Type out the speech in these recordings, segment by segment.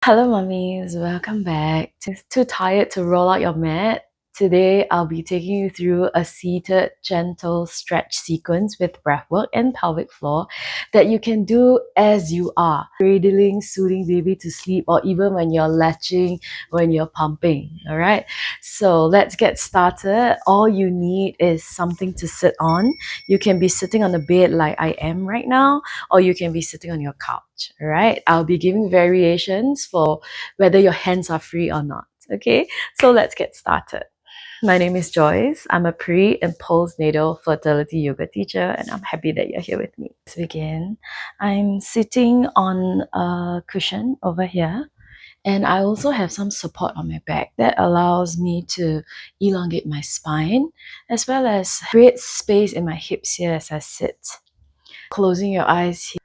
Hello, mummies. Welcome back. Too tired to roll out your mat? Today, I'll be taking you through a seated, gentle stretch sequence with breathwork and pelvic floor that you can do as you are, cradling, soothing baby to sleep, or even when you're latching, when you're pumping. All right. So let's get started. All you need is something to sit on. You can be sitting on the bed like I am right now, or you can be sitting on your couch. All right. I'll be giving variations for whether your hands are free or not. Okay. So let's get started. My name is Joyce. I'm a pre and postnatal fertility yoga teacher, and I'm happy that you're here with me. Let's begin. I'm sitting on a cushion over here, and I also have some support on my back that allows me to elongate my spine as well as create space in my hips here as I sit. Closing your eyes here.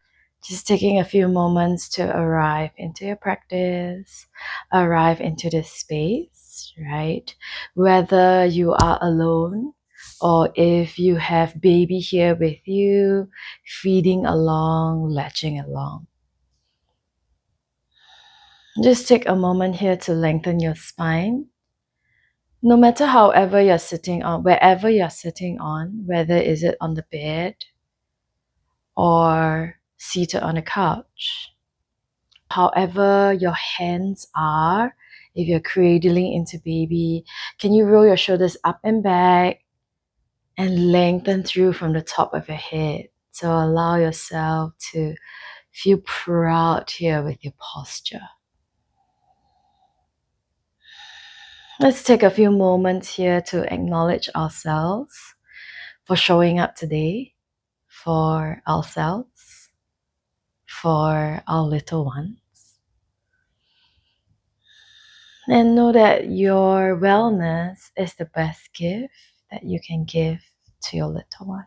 Just taking a few moments to arrive into your practice, arrive into this space, right? Whether you are alone or if you have baby here with you, feeding along, latching along. Just take a moment here to lengthen your spine. No matter however you're sitting on, wherever you're sitting on, whether is it on the bed or seated on a couch. However your hands are, if you're cradling into baby, can you roll your shoulders up and back and lengthen through from the top of your head? So allow yourself to feel proud here with your posture. Let's take a few moments here to acknowledge ourselves for showing up today, for ourselves, for our little ones. And know that your wellness is the best gift that you can give to your little ones.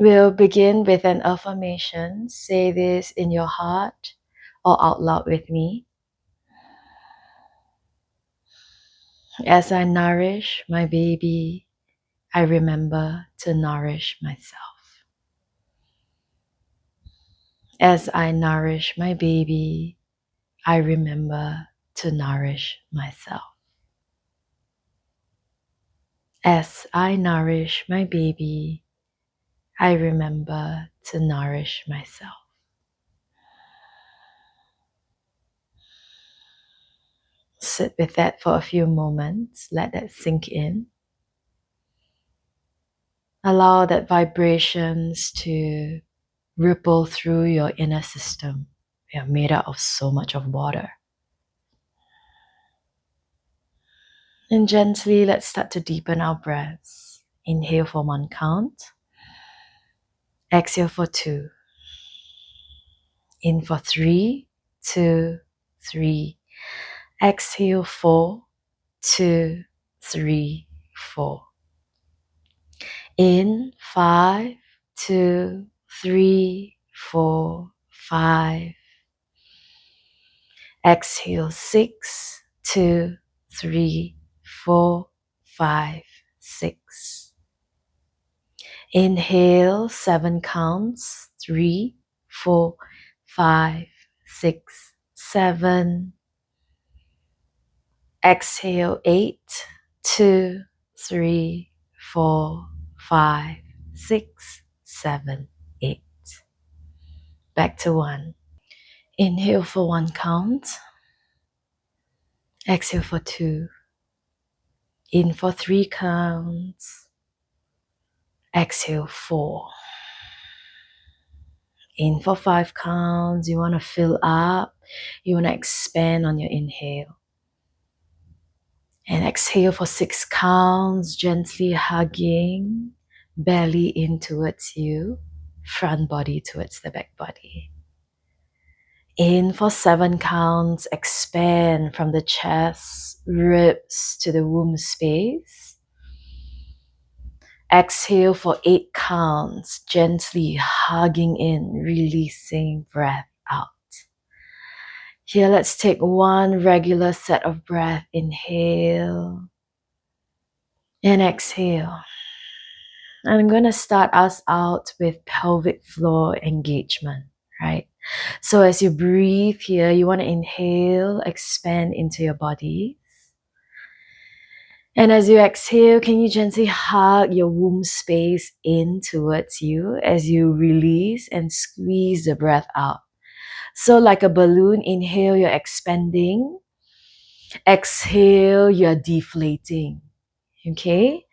We'll begin with an affirmation. Say this in your heart or out loud with me. As I nourish my baby, I remember to nourish myself. As I nourish my baby, I remember to nourish myself. As I nourish my baby, I remember to nourish myself. Sit with that for a few moments. Let that sink in. Allow that vibrations to ripple through your inner system. We are made up of so much of water. And gently, let's start to deepen our breaths. Inhale for 1 count. Exhale for 2. In for 3, 2, 3. Exhale 4, 2, 3, 4. In 5, 2, 3, 4, 5. Exhale 6, 2, 3, 4, 5, 6. Inhale 7 counts. 3, 4, 5, 6, 7. Exhale 8, 2, 3, 4, 5, 6, 7, 8. Back to 1. Inhale for 1 count. Exhale for 2. In for 3 counts. Exhale 4. In for 5 counts. You want to fill up. You want to expand on your inhale. And exhale for 6 counts, gently hugging belly in towards you, front body towards the back body. In for 7 counts, expand from the chest, ribs to the womb space. Exhale for 8 counts, gently hugging in, releasing breath out. Here, let's take 1 regular set of breath. Inhale and exhale. And I'm going to start us out with pelvic floor engagement, right? So as you breathe here, you want to inhale, expand into your body. And as you exhale, can you gently hug your womb space in towards you as you release and squeeze the breath out? So like a balloon, inhale, you're expanding. Exhale, you're deflating. Okay?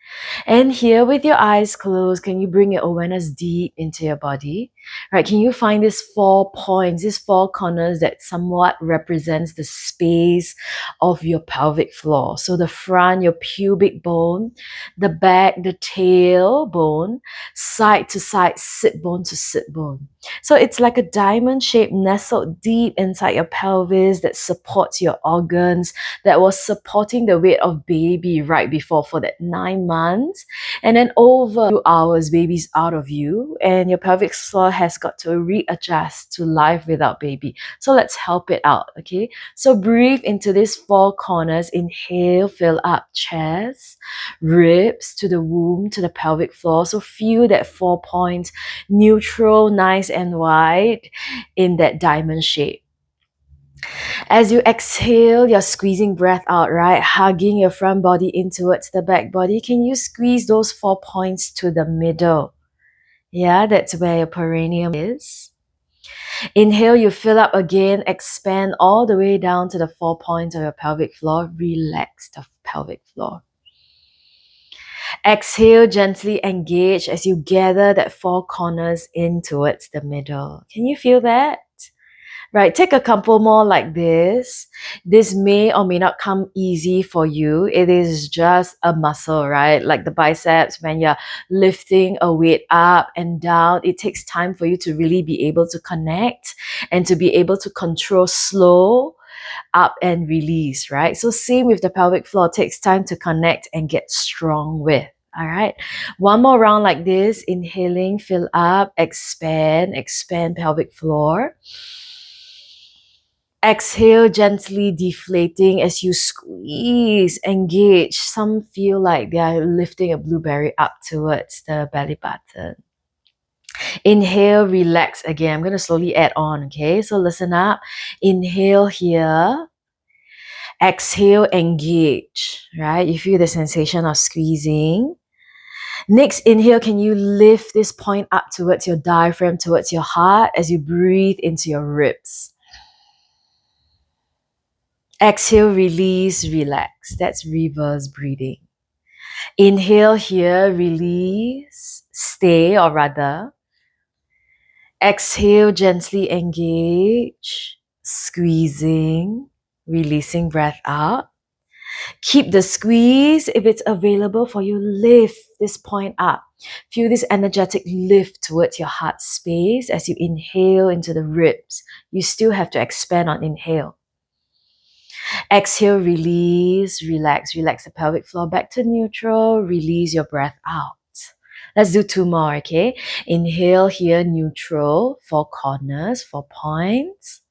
And here with your eyes closed, can you bring your awareness deep into your body? Right? Can you find these 4 points, these 4 corners that somewhat represents the space of your pelvic floor? So the front, your pubic bone, the back, the tail bone, side to side, sit bone to sit bone. So it's like a diamond shape nestled deep inside your pelvis that supports your organs, that was supporting the weight of baby right before for that 9 months. And then over 2 hours, baby's out of you and your pelvic floor has got to readjust to life without baby. So let's help it out, okay? So breathe into these 4 corners. Inhale, fill up chest, ribs, to the womb, to the pelvic floor. So feel that 4 points, neutral, nice and wide in that diamond shape. As you exhale, you're squeezing breath out, right? Hugging your front body in towards the back body. Can you squeeze those 4 points to the middle? Yeah, that's where your perineum is. Inhale, you fill up again, expand all the way down to the 4 points of your pelvic floor. Relax the pelvic floor. Exhale, gently engage as you gather that 4 corners in towards the middle. Can you feel that? Right, take a couple more like this. This may or may not come easy for you. It is just a muscle, right? Like the biceps, when you're lifting a weight up and down, it takes time for you to really be able to connect and to be able to control slow up and release, right? So same with the pelvic floor, it takes time to connect and get strong with. All right, one more round like this. Inhaling, fill up, expand pelvic floor. Exhale, gently deflating as you squeeze, engage. Some feel like they are lifting a blueberry up towards the belly button. Inhale, relax again. I'm going to slowly add on, okay? So listen up. Inhale here. Exhale, engage, right? You feel the sensation of squeezing. Next inhale, can you lift this point up towards your diaphragm, towards your heart as you breathe into your ribs. Exhale, release, relax. That's reverse breathing. Inhale here, release, stay or rather. Exhale, gently engage, squeezing, releasing breath out. Keep the squeeze. If it's available for you, lift this point up. Feel this energetic lift towards your heart space as you inhale into the ribs. You still have to expand on inhale. Exhale, release, relax. Relax the pelvic floor back to neutral. Release your breath out. Let's do 2 more, okay? Inhale here, neutral, 4 corners, 4 points.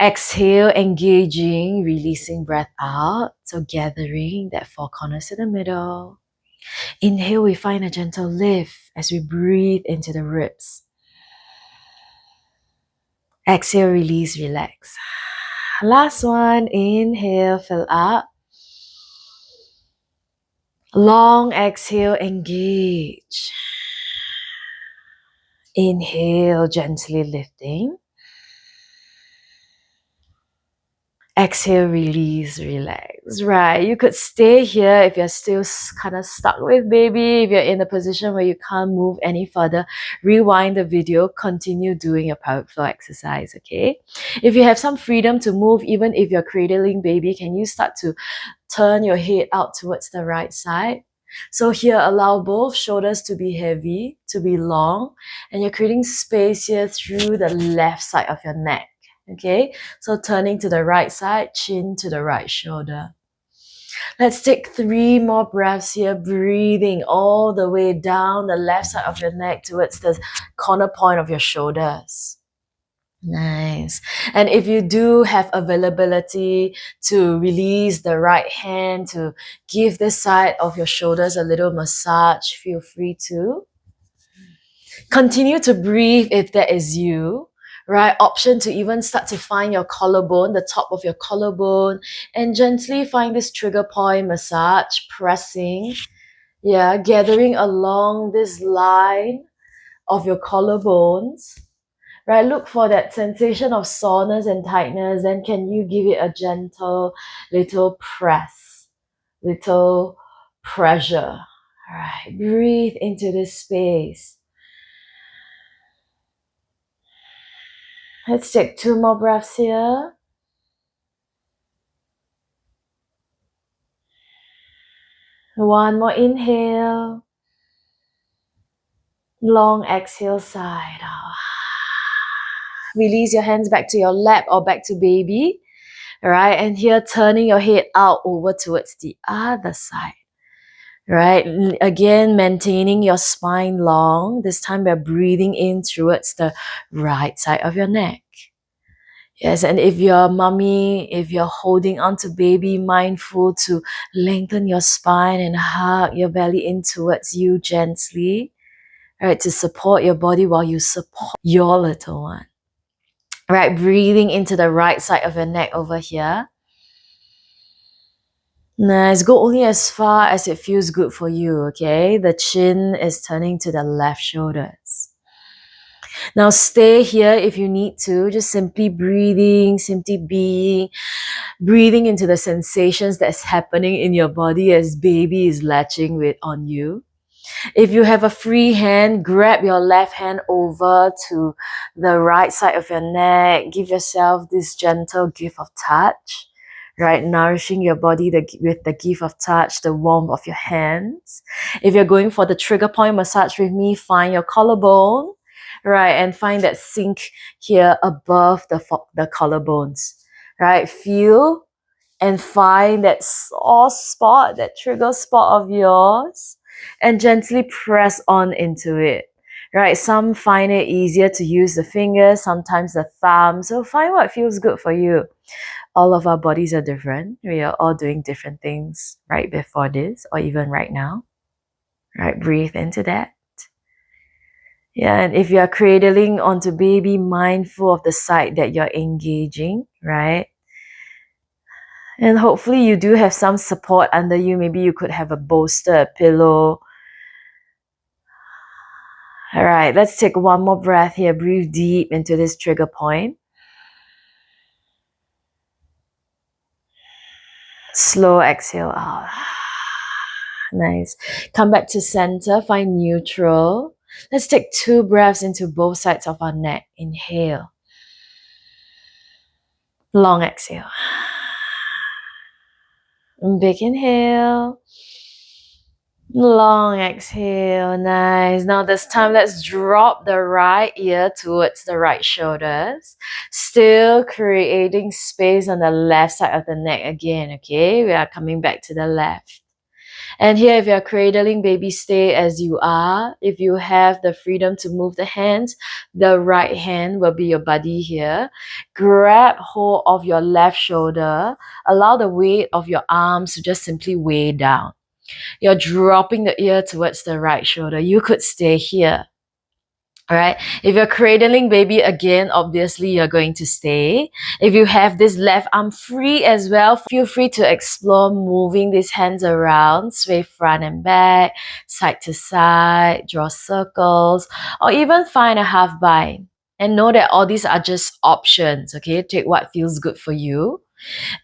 Exhale, engaging, releasing breath out. So gathering that 4 corners to the middle. Inhale, we find a gentle lift as we breathe into the ribs. Exhale, release, relax. Last one, inhale, fill up. Long exhale, engage. Inhale, gently lifting. Exhale, release, relax. Right, you could stay here if you're still kind of stuck with baby, if you're in a position where you can't move any further. Rewind the video, continue doing your pelvic floor exercise, okay? If you have some freedom to move, even if you're cradling baby, can you start to turn your head out towards the right side? So here, allow both shoulders to be heavy, to be long, and you're creating space here through the left side of your neck. Okay, so turning to the right side, chin to the right shoulder. Let's take 3 more breaths here, breathing all the way down the left side of your neck towards the corner point of your shoulders. Nice. And if you do have availability to release the right hand, to give this side of your shoulders a little massage, feel free to. Continue to breathe if that is you. right? Option to even start to find your collarbone, the top of your collarbone, and gently find this trigger point massage, pressing, yeah, gathering along this line of your collarbones, right? Look for that sensation of soreness and tightness. Then can you give it a gentle little press, little pressure? All right, breathe into this space. Let's take 2 more breaths here. One more inhale. Long exhale, side. Release your hands back to your lap or back to baby. All right, and here turning your head out over towards the other side. Right, again, maintaining your spine long. This time we're breathing in towards the right side of your neck. Yes, and if you're mommy, if you're holding on to baby, mindful to lengthen your spine and hug your belly in towards you gently, right, to support your body while you support your little one. Right, breathing into the right side of your neck over here. Nice, go only as far as it feels good for you, okay? The chin is turning to the left shoulders. Now stay here if you need to, just simply breathing, simply being, breathing into the sensations that's happening in your body as baby is latching on you. If you have a free hand, grab your left hand over to the right side of your neck. Give yourself this gentle gift of touch, right? Nourishing your body with the gift of touch, the warmth of your hands. If you're going for the trigger point massage with me, find your collarbone, right? And find that sink here above the collarbones, right? Feel and find that soft spot, that trigger spot of yours, and gently press on into it. Right? Some find it easier to use the fingers, sometimes the thumb. So find what feels good for you. All of our bodies are different. We are all doing different things right before this, or even right now. Right? Breathe into that. Yeah, and if you are cradling onto baby, mindful of the side that you're engaging, right? And hopefully you do have some support under you. Maybe you could have a bolster, a pillow. All right, let's take one more breath here. Breathe deep into this trigger point. Slow exhale out. Nice. Come back to center. Find neutral. Let's take 2 breaths into both sides of our neck. Inhale. Long exhale. Big inhale. Long exhale. Nice. Now this time let's drop the right ear towards the right shoulders. Still creating space on the left side of the neck again, okay? We are coming back to the left. And here, if you're cradling baby, stay as you are. If you have the freedom to move the hands, the right hand will be your buddy here. Grab hold of your left shoulder. Allow the weight of your arms to just simply weigh down. You're dropping the ear towards the right shoulder. You could stay here. All right. If you're cradling baby again, obviously you're going to stay. If you have this left arm free as well, feel free to explore moving these hands around, sway front and back, side to side, draw circles, or even find a half bind. And know that all these are just options, okay? Take what feels good for you.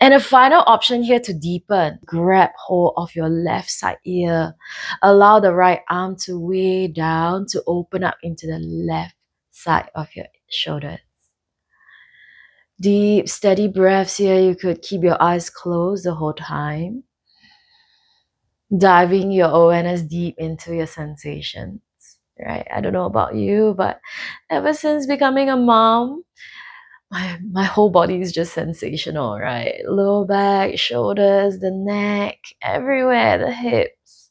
And a final option here to deepen. Grab hold of your left side ear. Allow the right arm to weigh down to open up into the left side of your shoulders. Deep, steady breaths here. You could keep your eyes closed the whole time. Diving your awareness deep into your sensations. Right? I don't know about you, but ever since becoming a mom, my whole body is just sensational, right? Lower back, shoulders, the neck, everywhere, the hips.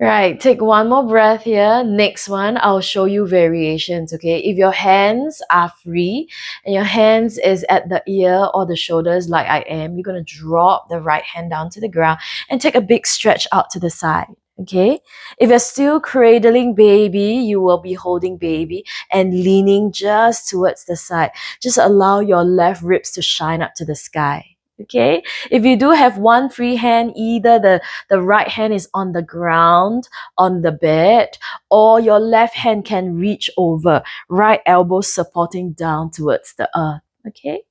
Right, take one more breath here. Next one, I'll show you variations, okay? If your hands are free and your hands is at the ear or the shoulders like I am, you're going to drop the right hand down to the ground and take a big stretch out to the side. Okay, if you're still cradling baby, you will be holding baby and leaning just towards the side. Just allow your left ribs to shine up to the sky. Okay, if you do have one free hand, either the right hand is on the ground on the bed, or your left hand can reach over, right elbow supporting down towards the earth. Okay,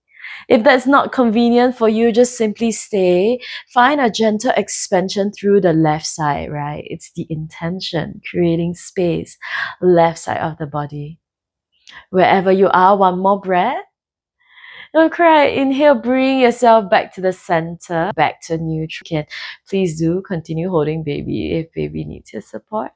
if that's not convenient for you, just simply stay. Find a gentle expansion through the left side, right? It's the intention, creating space, left side of the body. Wherever you are, one more breath. Don't cry. Inhale, bring yourself back to the center, back to neutral. Please do continue holding baby if baby needs your support.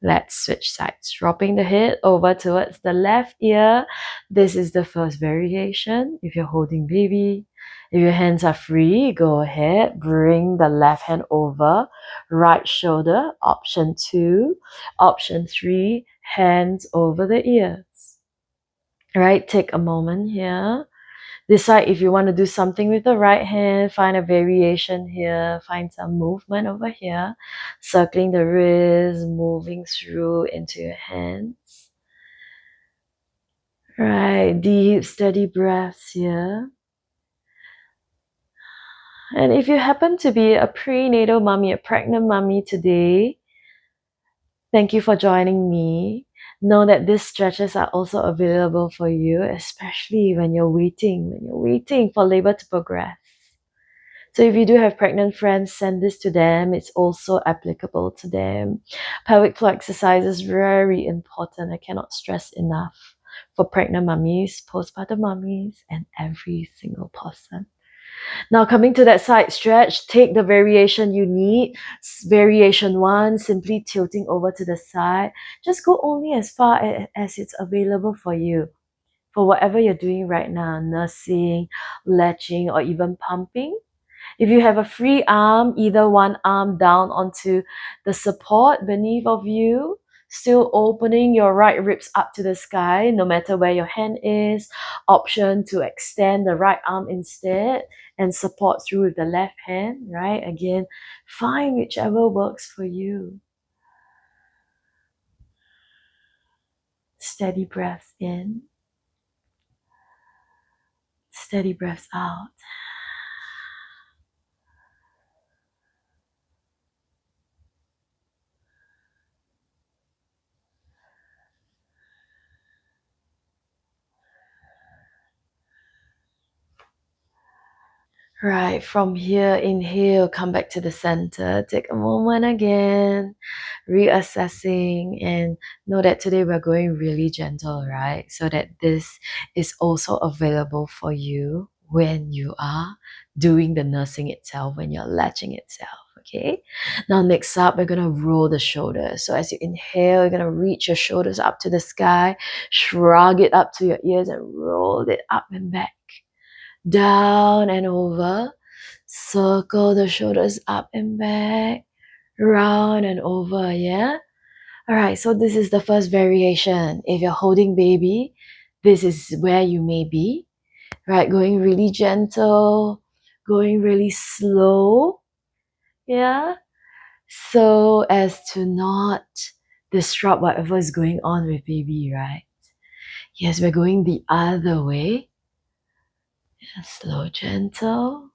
Let's switch sides. Dropping the head over towards the left ear. This is the first variation. If you're holding baby, if your hands are free, go ahead. Bring the left hand over. Right shoulder. Option 2. Option 3. Hands over the ears. All right, take a moment here. Decide if you want to do something with the right hand. Find a variation here. Find some movement over here. Circling the wrist, moving through into your hands. Right, deep, steady breaths here. And if you happen to be a prenatal mommy, a pregnant mommy today, thank you for joining me. Know that these stretches are also available for you, especially when you're waiting for labor to progress. So if you do have pregnant friends, send this to them. It's also applicable to them. Pelvic floor exercise is very important. I cannot stress enough for pregnant mummies, postpartum mummies, and every single person. Now coming to that side stretch, take the variation you need. Variation 1, simply tilting over to the side. Just go only as far as it's available for you. For whatever you're doing right now, nursing, latching, or even pumping. If you have a free arm, either one arm down onto the support beneath of you, still opening your right ribs up to the sky, no matter where your hand is. Option to extend the right arm instead and support through with the left hand, right? Again, find whichever works for you. Steady breaths in, steady breaths out. Right, from here, inhale, come back to the center. Take a moment again, reassessing, and know that today we're going really gentle, right? So that this is also available for you when you are doing the nursing itself, when you're latching itself. Okay, now next up, we're gonna roll the shoulders. So as you inhale, you're gonna reach your shoulders up to the sky, shrug it up to your ears, and roll it up and back. Down and over, circle the shoulders up and back, round and over, yeah? All right, so this is the first variation. If you're holding baby, this is where you may be, right? Going really gentle, going really slow, yeah? So as to not disrupt whatever is going on with baby, right? Yes, we're going the other way. Yeah, slow, gentle.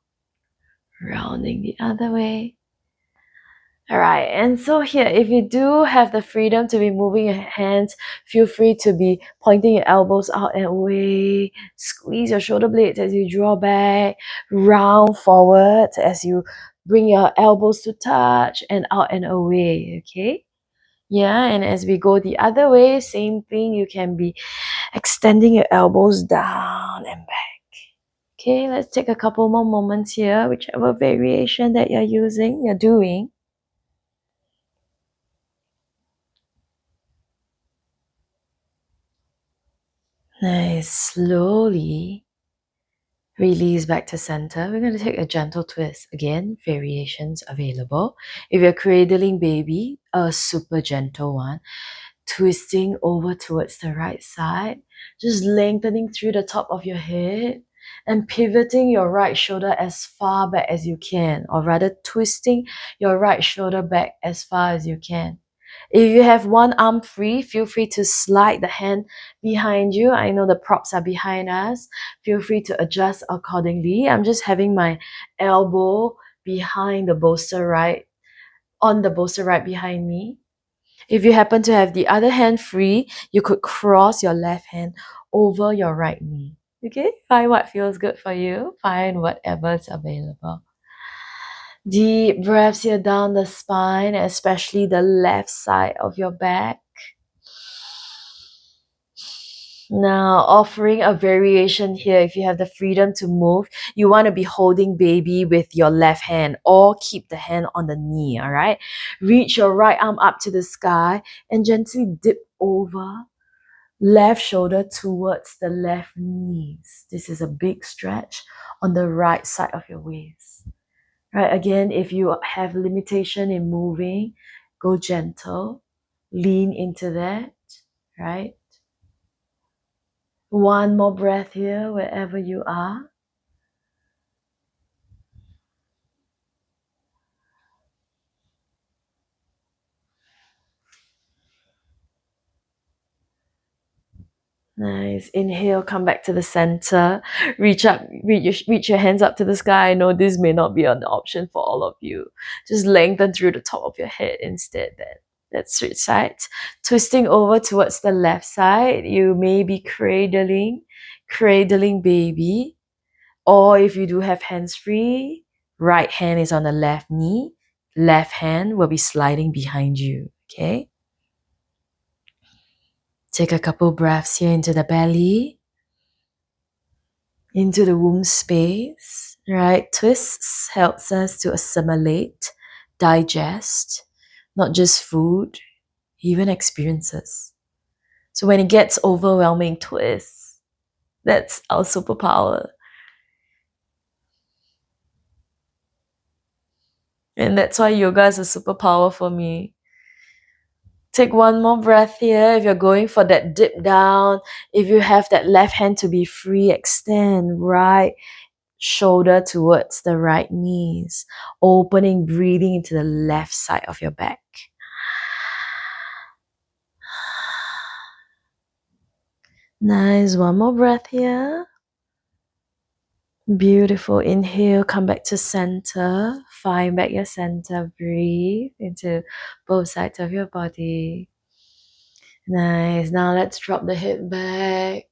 Rounding the other way. All right, and so here, if you do have the freedom to be moving your hands, feel free to be pointing your elbows out and away. Squeeze your shoulder blades as you draw back, round forward as you bring your elbows to touch, and out and away, okay? Yeah, and as we go the other way, same thing, you can be extending your elbows down and back. Okay, let's take a couple more moments here, whichever variation that you're doing. Nice, slowly release back to center. We're going to take a gentle twist. Again, variations available. If you're cradling baby, a super gentle one. Twisting over towards the right side. Just lengthening through the top of your head. and pivoting your right shoulder as far back as you can, or rather twisting your right shoulder back as far as you can. If you have one arm free, feel free to slide the hand behind you. I know the props are behind us. Feel free to adjust accordingly. I'm just having my elbow behind the bolster on the bolster right behind me. If you happen to have the other hand free, you could cross your left hand over your right knee. Okay? Find what feels good for you. Find whatever's available. Deep breaths here down the spine, especially the left side of your back. Now, offering a variation here, if you have the freedom to move, you want to be holding baby with your left hand or keep the hand on the knee, all right? Reach your right arm up to the sky and gently dip over left shoulder towards the left knees. This is a big stretch on the right side of your waist. Right, again, if you have limitation in moving, go gentle, lean into that, right? One more breath here, wherever you are. Nice. Inhale, come back to the center. Reach your hands up to the sky. I know this may not be an option for all of you. Just lengthen through the top of your head instead then. That's switch sides. Twisting over towards the left side. You may be cradling baby. Or if you do have hands free, right hand is on the left knee. Left hand will be sliding behind you. Okay? Take a couple breaths here into the belly, into the womb space, right? Twists helps us to assimilate, digest, not just food, even experiences. So when it gets overwhelming, twists. That's our superpower. And that's why yoga is a superpower for me. Take one more breath here. If you're going for that dip down, if you have that left hand to be free, extend right shoulder towards the right knees, opening, breathing into the left side of your back. Nice. One more breath here. Beautiful. Inhale, come back to center. Find back your center. Breathe into both sides of your body. Nice. Now let's drop the head back.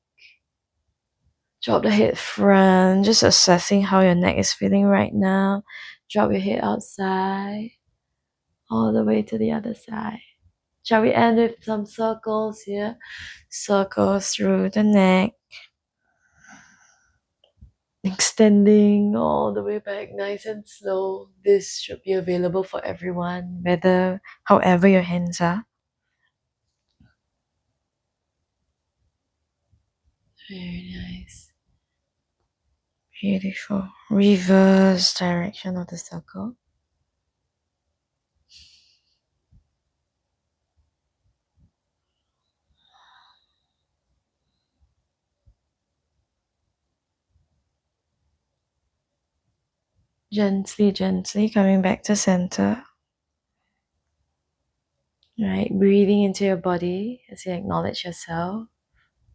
Drop the head front. Just assessing how your neck is feeling right now. Drop your head outside. All the way to the other side. Shall we end with some circles here? Circles through the neck. Extending all the way back, nice and slow. This should be available for everyone, however your hands are. Very nice. Beautiful. Reverse direction of the circle. Gently, gently coming back to center. Right, breathing into your body as you acknowledge yourself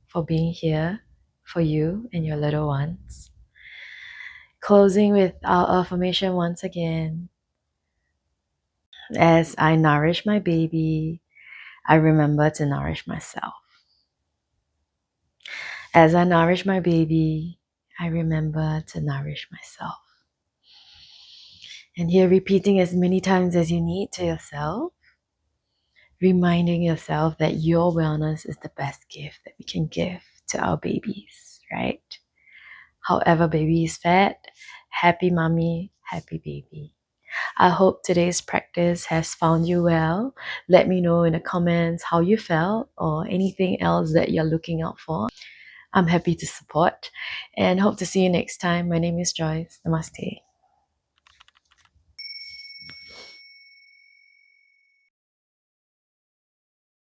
for being here for you and your little ones. Closing with our affirmation once again. As I nourish my baby, I remember to nourish myself. As I nourish my baby, I remember to nourish myself. And here, repeating as many times as you need to yourself, reminding yourself that your wellness is the best gift that we can give to our babies, right? However baby is fed, happy mommy, happy baby. I hope today's practice has found you well. Let me know in the comments how you felt or anything else that you're looking out for. I'm happy to support and hope to see you next time. My name is Joyce. Namaste.